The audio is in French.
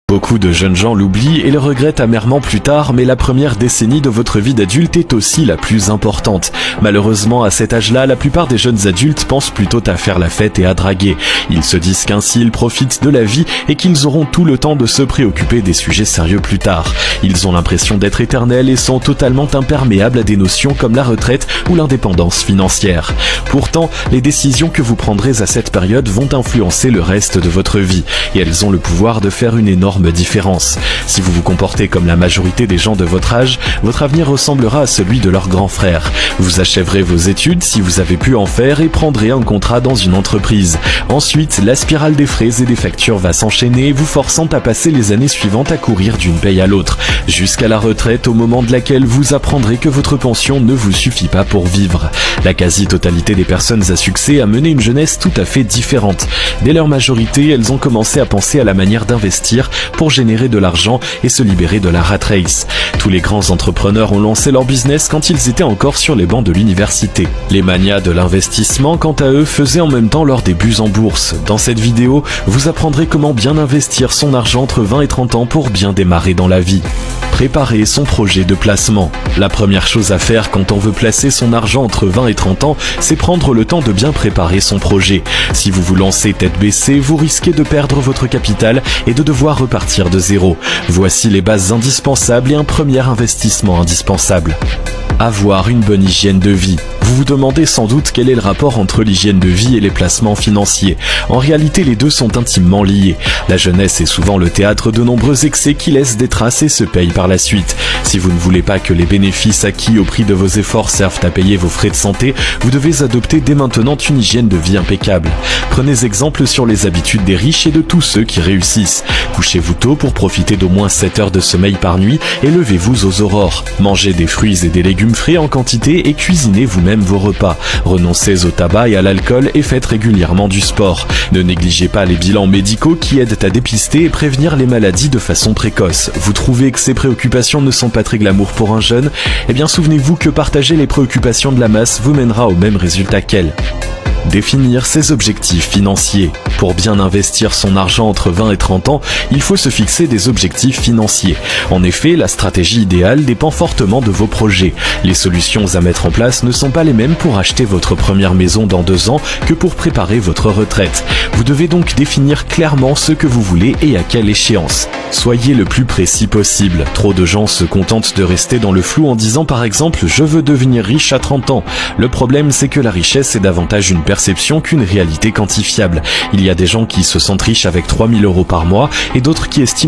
Beaucoup de jeunes gens l'oublient et le regrettent amèrement plus tard, mais la première décennie de votre vie d'adulte est aussi la plus importante. Malheureusement, à cet âge-là, la plupart des jeunes adultes pensent plutôt à faire la fête et à draguer. Ils se disent qu'ainsi ils profitent de la vie et qu'ils auront tout le temps de se préoccuper des sujets sérieux plus tard. Ils ont l'impression d'être éternels et sont totalement imperméables à des notions comme la retraite ou l'indépendance financière. Pourtant, les décisions que vous prendrez à cette période vont influencer le reste de votre vie et elles ont le pouvoir de faire une énorme différence. Si vous vous comportez comme la majorité des gens de votre âge, votre avenir ressemblera à celui de leurs grands frères. Vous achèverez vos études si vous avez pu en faire et prendrez un contrat dans une entreprise. Ensuite, la spirale des frais et des factures va s'enchaîner, vous forçant à passer les années suivantes à courir d'une paye à l'autre, jusqu'à la retraite au moment de laquelle vous apprendrez que votre pension ne vous suffit pas pour vivre. La quasi-totalité des personnes à succès a mené une jeunesse tout à fait différente. Dès leur majorité, elles ont commencé à penser à la manière d'investir pour générer de l'argent et se libérer de la rat race. Tous les grands entrepreneurs ont lancé leur business quand ils étaient encore sur les bancs de l'université. Les manias de l'investissement, quant à eux, faisaient en même temps leurs débuts en bourse. Dans cette vidéo, vous apprendrez comment bien investir son argent entre 20 et 30 ans pour bien démarrer dans la vie. Préparer son projet de placement. La première chose à faire quand on veut placer son argent entre 20 et 30 ans, c'est prendre le temps de bien préparer son projet. Si vous vous lancez tête baissée, vous risquez de perdre votre capital et de devoir repartir de zéro. Voici les bases indispensables et un premier investissement indispensable. Avoir une bonne hygiène de vie. Vous vous demandez sans doute quel est le rapport entre l'hygiène de vie et les placements financiers. En réalité, les deux sont intimement liés. La jeunesse est souvent le théâtre de nombreux excès qui laissent des traces et se payent par la suite. Si vous ne voulez pas que les bénéfices acquis au prix de vos efforts servent à payer vos frais de santé, vous devez adopter dès maintenant une hygiène de vie impeccable. Prenez exemple sur les habitudes des riches et de tous ceux qui réussissent. Couchez-vous tôt pour profiter d'au moins 7 heures de sommeil par nuit et levez-vous aux aurores. Mangez des fruits et des légumes frais en quantité et cuisinez vous-même vos repas. Renoncez au tabac et à l'alcool et faites régulièrement du sport. Ne négligez pas les bilans médicaux qui aident à dépister et prévenir les maladies de façon précoce. Vous trouvez que ces préoccupations ne sont pas très glamour pour un jeune? Eh bien, souvenez-vous que partager les préoccupations de la masse vous mènera au même résultat qu'elle. Définir ses objectifs financiers. Pour bien investir son argent entre 20 et 30 ans, il faut se fixer des objectifs financiers. En effet, la stratégie idéale dépend fortement de vos projets. Les solutions à mettre en place ne sont pas les mêmes pour acheter votre première maison dans 2 ans que pour préparer votre retraite. Vous devez donc définir clairement ce que vous voulez et à quelle échéance. Soyez le plus précis possible. Trop de gens se contentent de rester dans le flou en disant par exemple « je veux devenir riche à 30 ans ». Le problème, c'est que la richesse est davantage une perception qu'une réalité quantifiable. Il y a des gens qui se sentent riches avec 3 000 € par mois et d'autres qui estiment